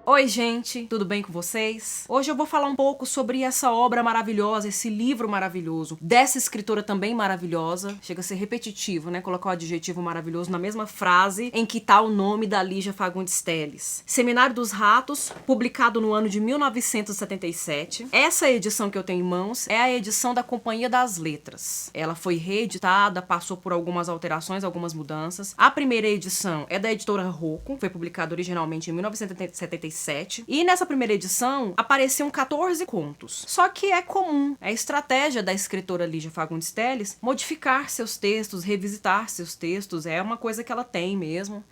Oi, gente, tudo bem com vocês? Hoje eu vou falar um pouco sobre essa obra maravilhosa, esse livro maravilhoso, dessa escritora também maravilhosa. Chega a ser repetitivo, né? Colocar o adjetivo maravilhoso na mesma frase em que tá o nome da Lígia Fagundes Telles. Seminário dos Ratos, publicado no ano de 1977. Essa edição que eu tenho em mãos é a edição da Companhia das Letras. Ela foi reeditada, passou por algumas alterações, algumas mudanças. A primeira edição é da editora Rocco, foi publicada originalmente em 1977. E nessa primeira edição apareciam 14 contos. Só que é comum, é a estratégia da escritora Lígia Fagundes Telles modificar seus textos, revisitar seus textos. É uma coisa que ela tem mesmo,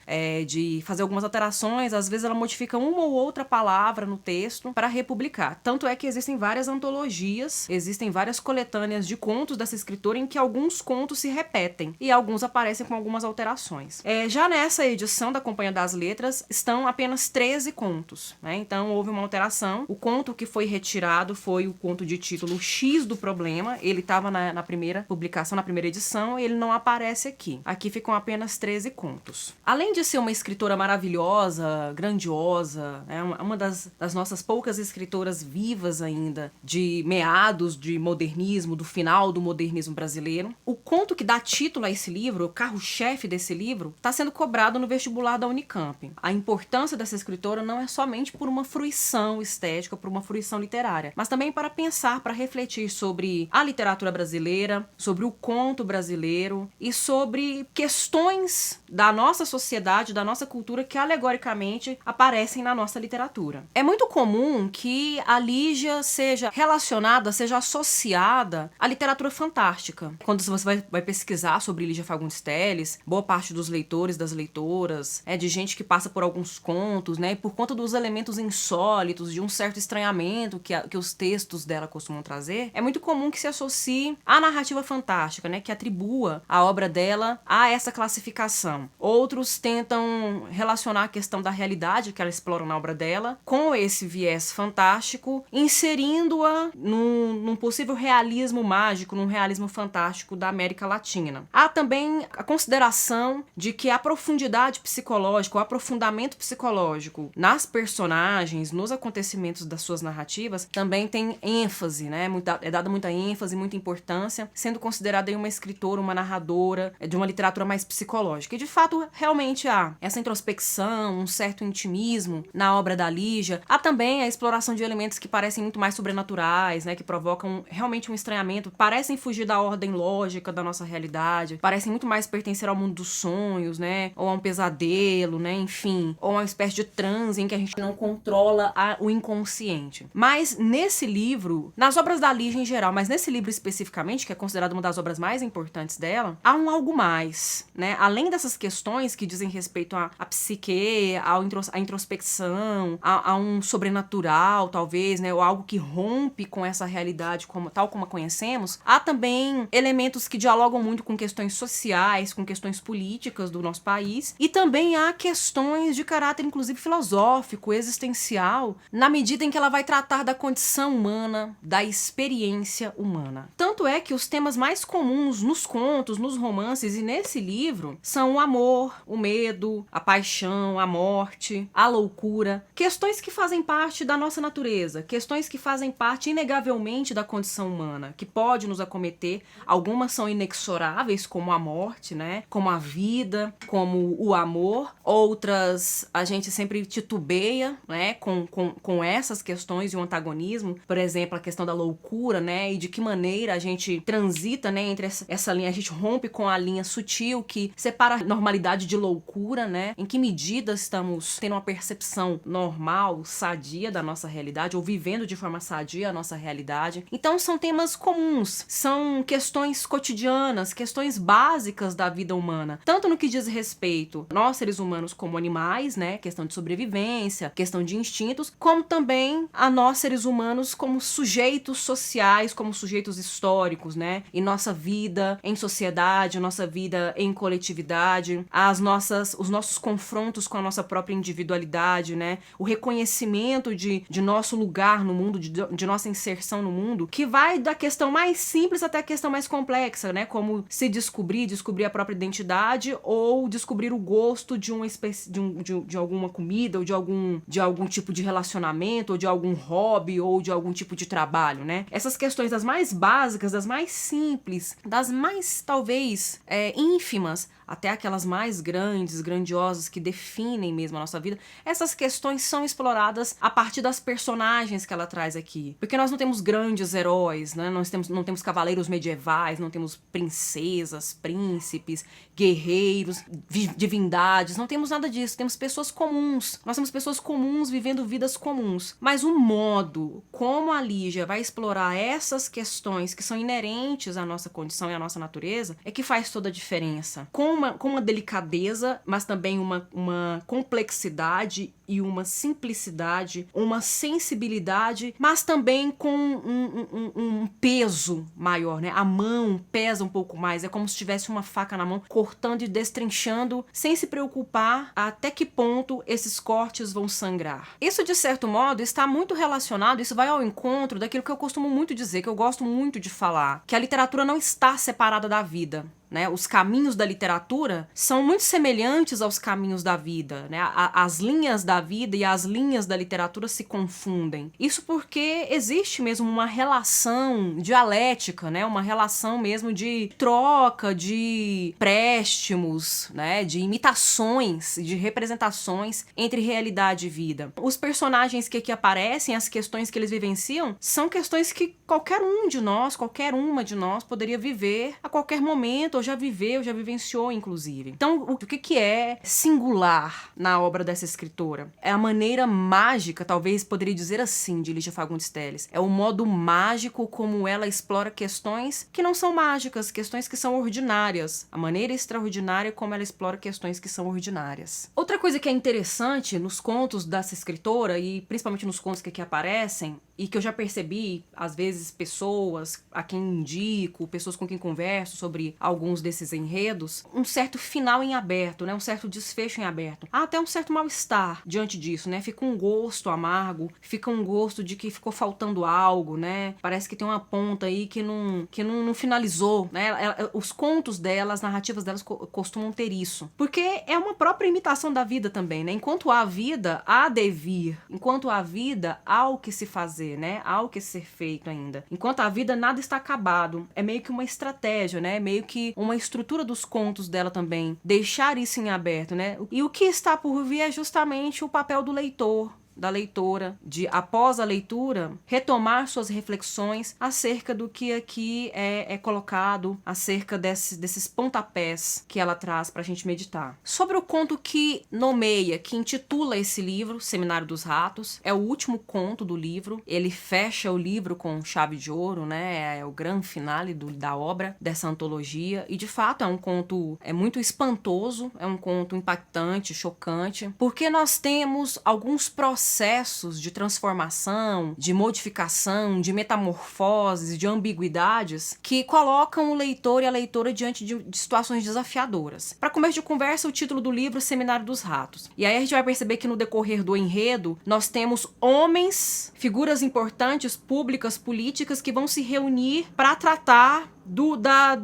de fazer algumas alterações. Às vezes ela modifica uma ou outra palavra no texto para republicar. Tanto é que existem várias antologias, existem várias coletâneas de contos dessa escritora em que alguns contos se repetem e alguns aparecem com algumas alterações. Já nessa edição da Companhia das Letras estão apenas 13 contos. Né? Então houve uma alteração. O conto que foi retirado foi o conto de título X do Problema. Ele estava na primeira publicação, na primeira edição, e ele não aparece aqui. Aqui ficam apenas 13 contos. Além de ser uma escritora maravilhosa, grandiosa, né? Uma das nossas poucas escritoras vivas ainda, de meados de modernismo, do final do modernismo brasileiro, o conto que dá título a esse livro, o carro-chefe desse livro, está sendo cobrado no vestibular da Unicamp. A importância dessa escritora não é somente por uma fruição estética, por uma fruição literária, mas também para pensar, para refletir sobre a literatura brasileira, sobre o conto brasileiro e sobre questões da nossa sociedade, da nossa cultura que alegoricamente aparecem na nossa literatura. É muito comum que a Lígia seja relacionada, seja associada à literatura fantástica. Quando você vai pesquisar sobre Lígia Fagundes Telles, boa parte dos leitores, das leitoras, de gente que passa por alguns contos, né, e por conta dos elementos insólitos, de um certo estranhamento que os textos dela costumam trazer, é muito comum que se associe à narrativa fantástica, né, que atribua a obra dela a essa classificação. Outros tentam relacionar a questão da realidade que ela explora na obra dela com esse viés fantástico, inserindo-a num possível realismo mágico, num realismo fantástico da América Latina. Há também a consideração de que a profundidade psicológica, o aprofundamento psicológico nas personagens, nos acontecimentos das suas narrativas, também tem ênfase, né? É dada muita ênfase, muita importância, sendo considerada aí uma escritora, uma narradora de uma literatura mais psicológica. E de fato, realmente há essa introspecção, um certo intimismo na obra da Lígia. Há também a exploração de elementos que parecem muito mais sobrenaturais, né? Que provocam realmente um estranhamento, parecem fugir da ordem lógica da nossa realidade, parecem muito mais pertencer ao mundo dos sonhos, né? Ou a um pesadelo, né? Enfim, ou uma espécie de transe em que a gente não controla o inconsciente. Mas nesse livro, nas obras da Lígia em geral, mas nesse livro especificamente, que é considerado uma das obras mais importantes dela, há um algo mais, né? Além dessas questões que dizem respeito à psique, à introspecção, a um sobrenatural, talvez, né? Ou algo que rompe com essa realidade tal como a conhecemos, há também elementos que dialogam muito com questões sociais, com questões políticas do nosso país, e também há questões de caráter, inclusive, filosófico, existencial, na medida em que ela vai tratar da condição humana, da experiência humana. Tanto é que os temas mais comuns nos contos, nos romances e nesse livro são o amor, o medo, a paixão, a morte, a loucura, questões que fazem parte da nossa natureza, questões que fazem parte inegavelmente da condição humana, que pode nos acometer. Algumas são inexoráveis, como a morte, né? Como a vida, como o amor. Outras a gente sempre titubeia, né, com essas questões e o antagonismo, por exemplo, a questão da loucura, né, e de que maneira a gente transita, né, entre essa linha, a gente rompe com a linha sutil que separa a normalidade de loucura, né, em que medida estamos tendo uma percepção normal, sadia da nossa realidade, ou vivendo de forma sadia a nossa realidade. Então são temas comuns, são questões cotidianas, questões básicas da vida humana, tanto no que diz respeito a nós, seres humanos, como animais, né, questão de sobrevivência, questão de instintos, como também a nós, seres humanos, como sujeitos sociais, como sujeitos históricos, históricos, né? Em nossa vida em sociedade, nossa vida em coletividade, os nossos confrontos com a nossa própria individualidade, né? O reconhecimento de nosso lugar no mundo, de nossa inserção no mundo, que vai da questão mais simples até a questão mais complexa, né? Como se descobrir a própria identidade ou descobrir o gosto de uma espécie de alguma comida ou de algum tipo de relacionamento ou de algum hobby ou de algum tipo de trabalho, né? Essas questões das mais básicas, das mais simples, das mais talvez ínfimas, até aquelas mais grandes, grandiosas, que definem mesmo a nossa vida, essas questões são exploradas a partir das personagens que ela traz aqui. Porque nós não temos grandes heróis, né? Nós não temos cavaleiros medievais, não temos princesas, príncipes, guerreiros, divindades, não temos nada disso. Temos pessoas comuns. Nós temos pessoas comuns vivendo vidas comuns. Mas o modo como a Lígia vai explorar essas questões que são inerentes à nossa condição e à nossa natureza é que faz toda a diferença. Com uma delicadeza, mas também uma complexidade e uma simplicidade, uma sensibilidade, mas também com um peso maior, né? A mão pesa um pouco mais, é como se tivesse uma faca na mão, cortando e destrinchando, sem se preocupar até que ponto esses cortes vão sangrar. Isso, de certo modo, está muito relacionado, isso vai ao encontro daquilo que eu costumo muito dizer, que eu gosto muito de falar, que a literatura não está separada da vida. Né? Os caminhos da literatura são muito semelhantes aos caminhos da vida, né? As linhas da vida e as linhas da literatura se confundem. Isso porque existe mesmo uma relação dialética, né? Uma relação mesmo de troca, de préstimos, né? De imitações, de representações entre realidade e vida. Os personagens que aqui aparecem, as questões que eles vivenciam, são questões que qualquer uma de nós poderia viver a qualquer momento, ou já viveu, já vivenciou, inclusive. Então, o que é singular na obra dessa escritora? É a maneira mágica, talvez poderia dizer assim, de Lígia Fagundes Telles. É o modo mágico como ela explora questões que não são mágicas, questões que são ordinárias. A maneira extraordinária como ela explora questões que são ordinárias. Outra coisa que é interessante nos contos dessa escritora, e principalmente nos contos que aqui aparecem, e que eu já percebi, às vezes, pessoas a quem indico, pessoas com quem converso sobre alguns desses enredos, um certo final em aberto, né? Um certo desfecho em aberto. Há até um certo mal-estar diante disso, né? Fica um gosto amargo, fica um gosto de que ficou faltando algo, né? Parece que tem uma ponta aí que não finalizou, né? Os contos delas, as narrativas delas costumam ter isso. Porque é uma própria imitação da vida também, né? Enquanto há vida, há devir. Enquanto há vida, há o que se fazer, né? Há o que ser feito ainda. Enquanto a vida, nada está acabado. É meio que uma estratégia, né? Meio que uma estrutura dos contos dela também. Deixar isso em aberto, né? E o que está por vir é justamente o papel do leitor, da leitora, de, após a leitura, retomar suas reflexões acerca do que aqui é colocado, acerca desses pontapés que ela traz pra gente meditar. Sobre o conto que nomeia, que intitula esse livro, Seminário dos Ratos, é o último conto do livro, ele fecha o livro com chave de ouro, né, é o grande finale da obra, dessa antologia, e de fato é um conto muito espantoso, é um conto impactante, chocante, porque nós temos alguns processos de transformação, de modificação, de metamorfoses, de ambiguidades que colocam o leitor e a leitora diante de situações desafiadoras. Para começo de conversa, o título do livro é Seminário dos Ratos. E aí a gente vai perceber que no decorrer do enredo, nós temos homens, figuras importantes, públicas, políticas, que vão se reunir para tratar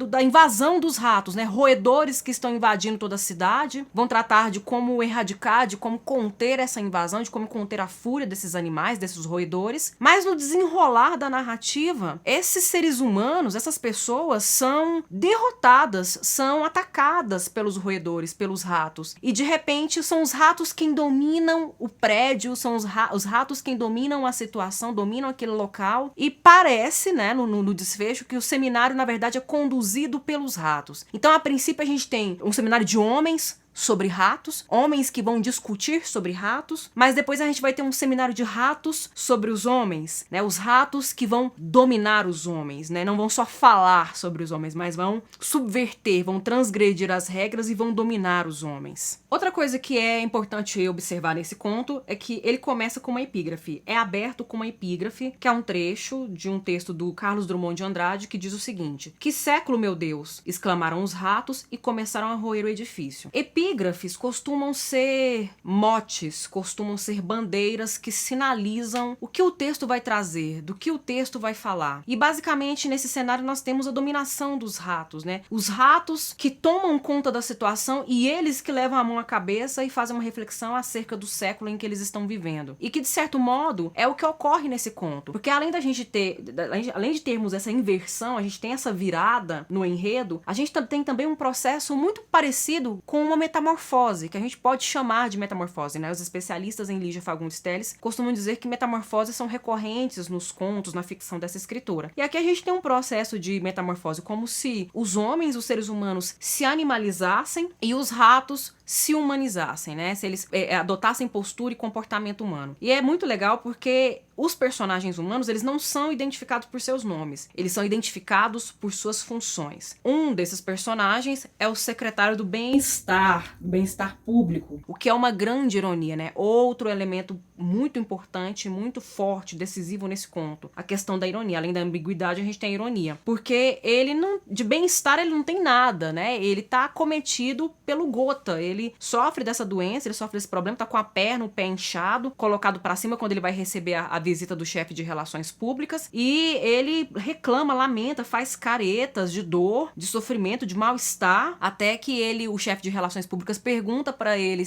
da invasão dos ratos, né? Roedores que estão invadindo toda a cidade, vão tratar de como erradicar, de como conter essa invasão, de como conter a fúria desses animais, desses roedores. Mas no desenrolar da narrativa, esses seres humanos, essas pessoas são derrotadas, são atacadas pelos roedores, pelos ratos. E de repente são os ratos quem dominam o prédio, são os ratos quem dominam a situação, dominam aquele local. E parece, né, no desfecho, que o seminário, na verdade, é conduzido pelos ratos. Então, a princípio, a gente tem um seminário de homens, sobre ratos, homens que vão discutir sobre ratos, mas depois a gente vai ter um seminário de ratos sobre os homens, né? Os ratos que vão dominar os homens, né? Não vão só falar sobre os homens, mas vão subverter, vão transgredir as regras e vão dominar os homens. Outra coisa que é importante observar nesse conto é que ele começa com uma epígrafe. É aberto com uma epígrafe, que é um trecho de um texto do Carlos Drummond de Andrade, que diz o seguinte: "Que século, meu Deus!" exclamaram os ratos e começaram a roer o edifício. Epígrafes costumam ser motes, costumam ser bandeiras que sinalizam o que o texto vai trazer, do que o texto vai falar. E basicamente nesse cenário nós temos a dominação dos ratos, né? Os ratos que tomam conta da situação e eles que levam a mão à cabeça e fazem uma reflexão acerca do século em que eles estão vivendo. E que de certo modo é o que ocorre nesse conto, porque além de termos essa inversão, a gente tem essa virada no enredo, a gente tem também um processo muito parecido com uma metamorfose, que a gente pode chamar de metamorfose, né? Os especialistas em Lígia Fagundes Telles costumam dizer que metamorfoses são recorrentes nos contos, na ficção dessa escritora. E aqui a gente tem um processo de metamorfose, como se os homens, os seres humanos, se animalizassem e os ratos se humanizassem, né? Se eles adotassem postura e comportamento humano. E é muito legal porque os personagens humanos, eles não são identificados por seus nomes, eles são identificados por suas funções. Um desses personagens é o secretário do bem-estar público, o que é uma grande ironia, né? Outro elemento muito importante, muito forte, decisivo nesse conto. A questão da ironia. Além da ambiguidade, a gente tem a ironia. Porque ele não, de bem-estar ele não tem nada, né? Ele tá acometido pelo gota, ele sofre dessa doença, ele sofre desse problema, tá com a perna, o pé inchado, colocado pra cima quando ele vai receber a visita do chefe de relações públicas, e ele reclama, lamenta, faz caretas de dor, de sofrimento, de mal-estar, até que o chefe de relações públicas pergunta pra ele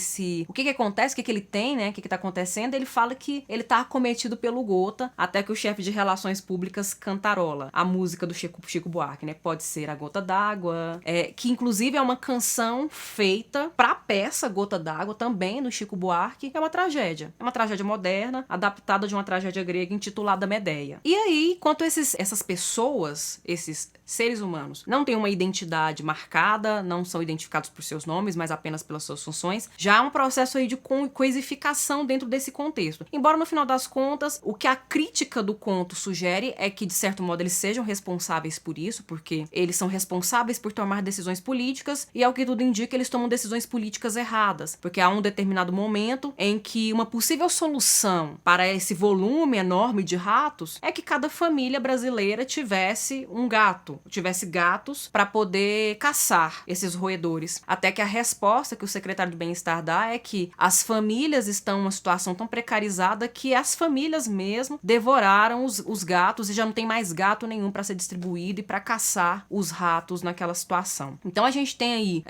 o que acontece, o que ele tem, né, o que tá acontecendo. Ele fala que ele tá acometido pelo gota, até que o chefe de relações públicas cantarola a música do Chico Buarque, né, Pode Ser a Gota d'Água, que inclusive é uma canção feita pra peça Gota d'Água, também do Chico Buarque. É uma tragédia moderna, adaptada de uma tragédia grega intitulada Medeia. E aí, enquanto essas pessoas, esses seres humanos, não têm uma identidade marcada, não são identificados por seus nomes, mas apenas pelas suas funções, já há um processo aí de coisificação dentro desse contexto. Embora, no final das contas, o que a crítica do conto sugere é que, de certo modo, eles sejam responsáveis por isso, porque eles são responsáveis por tomar decisões políticas, e ao que tudo indica, eles tomam decisões políticas erradas, porque há um determinado momento em que uma possível solução para esse volume enorme de ratos é que cada família brasileira tivesse um gato, tivesse gatos para poder caçar esses roedores. Até que a resposta que o secretário do bem-estar dá é que as famílias estão em uma situação tão precarizada que as famílias mesmo devoraram os gatos e já não tem mais gato nenhum para ser distribuído e para caçar os ratos naquela situação. Então a gente tem aí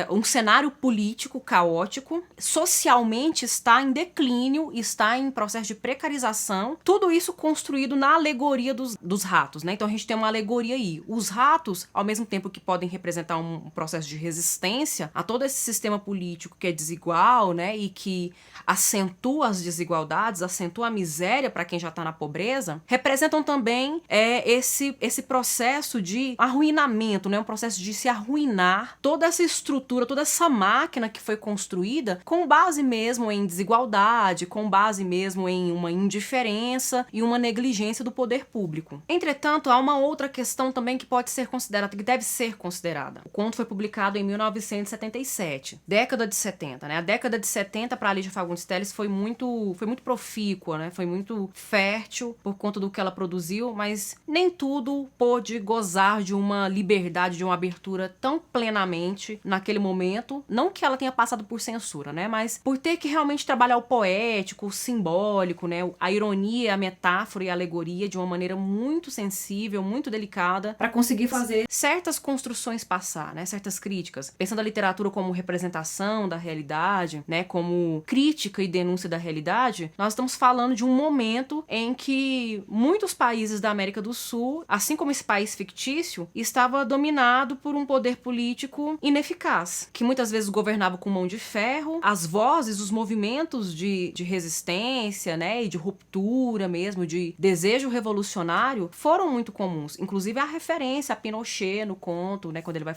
um cenário político caótico, socialmente está em declínio, está em processo de precarização, tudo isso construído na alegoria dos ratos, né? Então a gente tem uma alegoria aí. Os ratos, ao mesmo tempo que podem representar um processo de resistência a todo esse sistema político que é desigual, né? E que acentua as desigualdades, acentua a miséria para quem já está na pobreza, representam também esse processo de arruinamento, né? Um processo de se arruinar toda essa estrutura, toda essa máquina que foi construída com base mesmo em desigualdade, com base mesmo em uma indiferença e uma negligência do poder público. Entretanto, há uma outra questão também que pode ser considerada, que deve ser considerada. O conto foi publicado em 1977, década de 70, né? A década de 70 para a Lígia Fagundes Telles foi muito profícua, né? Foi muito fértil por conta do que ela produziu, mas nem tudo pôde gozar de uma liberdade, de uma abertura tão plenamente naquele momento. Não que ela tenha passado por censura, né? Mas por ter que realmente trabalhar o poético, o simbólico, né? A ironia, a metáfora e a alegoria de uma maneira muito sensível, muito delicada, para conseguir fazer certas construções passar, né? Certas críticas. Pensando a literatura como representação da realidade, né? Como crítica e denúncia da realidade, nós estamos falando de um momento em que muitos países da América do Sul, assim como esse país fictício, estava dominado por um poder político ineficaz, que muitas vezes governava governavam com mão de ferro, as vozes, os movimentos de resistência, né, e de ruptura mesmo, de desejo revolucionário, foram muito comuns. Inclusive a referência a Pinochet no conto, né, quando ele vai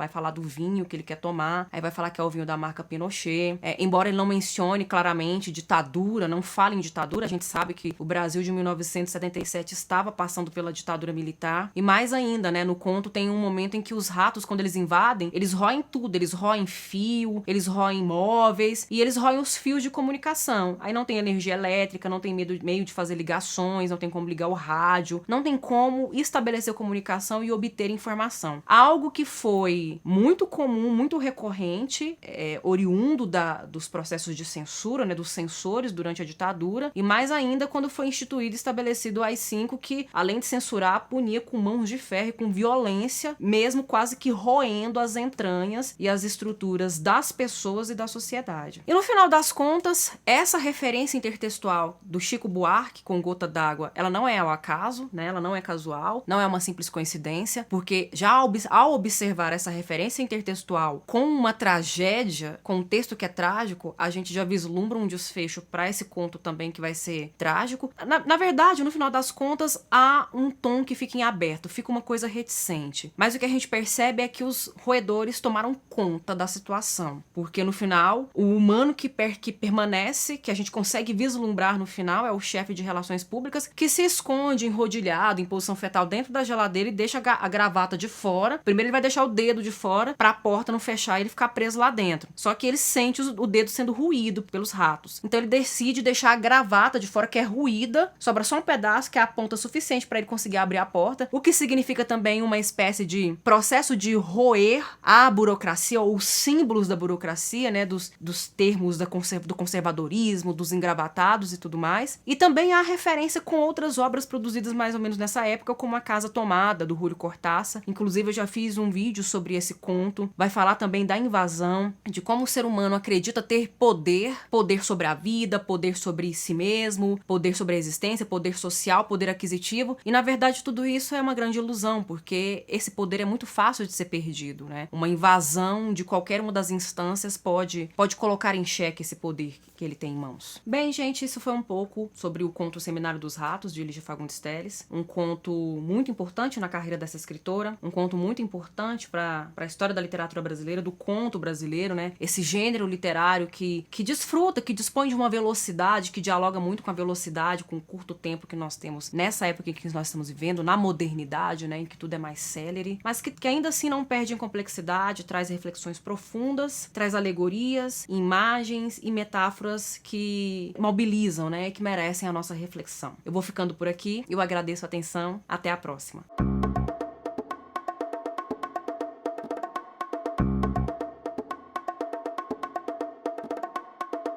falar do vinho que ele quer tomar, aí vai falar que é o vinho da marca Pinochet. Embora ele não mencione claramente ditadura, não fale em ditadura, a gente sabe que o Brasil de 1977 estava passando pela ditadura militar. E mais ainda, né, no conto tem um momento em que os ratos, quando eles invadem, eles roem tudo, eles roem fio, eles roem móveis e eles roem os fios de comunicação. Aí não tem energia elétrica, não tem meio de fazer ligações, não tem como ligar o rádio, não tem como estabelecer comunicação e obter informação. Algo que foi muito comum, muito recorrente, oriundo dos processos de censura, né, dos censores durante a ditadura, e mais ainda quando foi instituído e estabelecido o AI-5, que além de censurar, punia com mãos de ferro e com violência, mesmo quase que roendo as entranhas e as estruturas das pessoas e da sociedade. E no final das contas, essa referência intertextual do Chico Buarque com Gota d'Água, ela não é ao acaso, né? Ela não é casual, não é uma simples coincidência, porque já ao observar essa referência intertextual com uma tragédia, com um texto que é trágico, a gente já vislumbra um desfecho para esse conto também que vai ser trágico. Na verdade, no final das contas, há um tom que fica em aberto, fica uma coisa reticente. Mas o que a gente percebe é que os roedores tomaram conta da situação, porque no final, o humano que permanece, que a gente consegue vislumbrar no final, é o chefe de relações públicas, que se esconde enrodilhado, em posição fetal dentro da geladeira e deixa a gravata de fora. Primeiro ele vai deixar o dedo de fora pra porta não fechar e ele ficar preso lá dentro. Só que ele sente o dedo sendo ruído pelos ratos. Então ele decide deixar a gravata de fora, que é ruída, sobra só um pedaço, que é a ponta suficiente para ele conseguir abrir a porta, o que significa também uma espécie de processo de roer a burocracia, ou os símbolos da burocracia, né, dos termos do conservadorismo, dos engravatados e tudo mais. E também há referência com outras obras produzidas mais ou menos nessa época, como A Casa Tomada, do Julio Cortázar. Inclusive eu já fiz um vídeo sobre esse conto. Vai falar também da invasão, de como o ser humano acredita ter poder sobre a vida, poder sobre si mesmo, poder sobre a existência, poder social, poder aquisitivo. E na verdade tudo isso é uma grande ilusão, porque esse poder é muito fácil de ser perdido, né? Uma invasão de qualquer uma das instâncias pode colocar em xeque esse poder que ele tem em mãos. Bem, gente, isso foi um pouco sobre o conto Seminário dos Ratos, de Lígia Fagundes Telles. Um conto muito importante na carreira dessa escritora, um conto muito importante para a história da literatura brasileira, do conto brasileiro, né? Esse gênero literário que desfruta, que dispõe de uma velocidade, que dialoga muito com a velocidade, com o curto tempo que nós temos nessa época em que nós estamos vivendo, na modernidade, né? Em que tudo é mais célere, mas que ainda assim não perde em complexidade, traz reflexões profundas, traz alegorias, imagens e metáforas que mobilizam, né? Que merecem a nossa reflexão. Eu vou ficando por aqui, eu agradeço a atenção, até a próxima.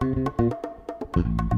Thank you.